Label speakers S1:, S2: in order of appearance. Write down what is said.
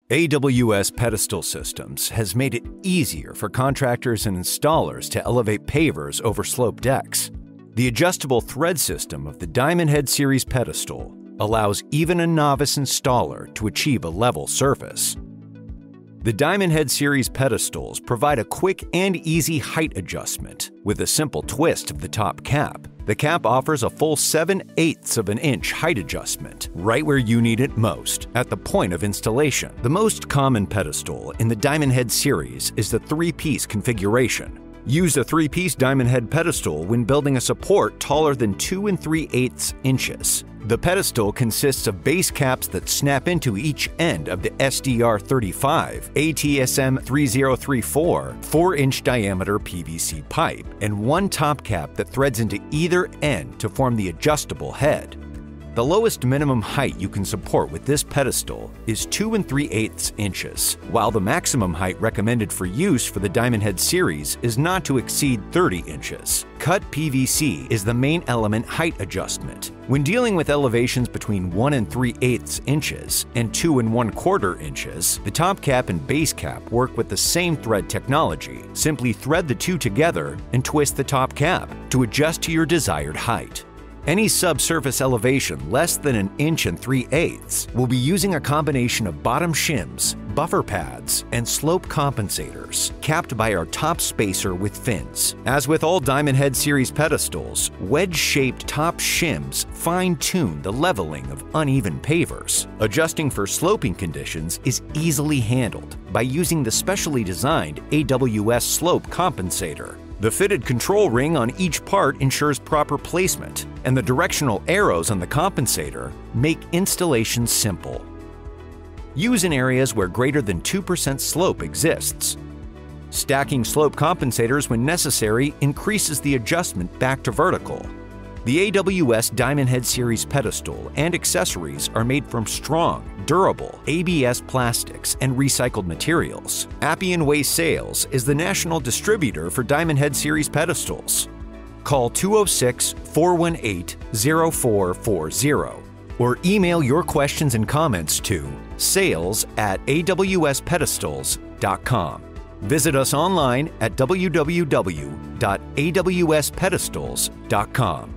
S1: AWS Pedestal Systems has made it easier for contractors and installers to elevate pavers over slope decks. The adjustable thread system of the Diamond Head Series pedestal allows even a novice installer to achieve a level surface. The Diamond Head Series pedestals provide a quick and easy height adjustment with a simple twist of the top cap. The cap offers a full 7/8 of an inch height adjustment, right where you need it most, at the point of installation. The most common pedestal in the Diamond Head series is the 3-piece configuration. Use a 3-piece Diamond Head pedestal when building a support taller than 2 3/8 inches. The pedestal consists of base caps that snap into each end of the SDR35 ATSM 3034 4-inch diameter PVC pipe, and one top cap that threads into either end to form the adjustable head. The lowest minimum height you can support with this pedestal is 2 3/8 inches, while the maximum height recommended for use for the Diamond Head series is not to exceed 30 inches. Cut PVC is the main element height adjustment. When dealing with elevations between 1 3/8 inches and 2 1/4 inches, the top cap and base cap work with the same thread technology. Simply thread the two together and twist the top cap to adjust to your desired height. Any subsurface elevation less than 1 3/8 inches will be using a combination of bottom shims, buffer pads, and slope compensators, capped by our top spacer with fins. As with all Diamond Head series pedestals, wedge-shaped top shims fine-tune the leveling of uneven pavers. Adjusting for sloping conditions is easily handled by using the specially designed AWS slope compensator. The fitted control ring on each part ensures proper placement, and the directional arrows on the compensator make installation simple. Use in areas where greater than 2% slope exists. Stacking slope compensators when necessary increases the adjustment back to vertical. The AWS Diamond Head Series pedestal and accessories are made from strong, durable ABS plastics and recycled materials. Appian Way Sales is the national distributor for Diamond Head Series pedestals. Call 206-418-0440 or email your questions and comments to sales@awspedestals.com. Visit us online at www.awspedestals.com.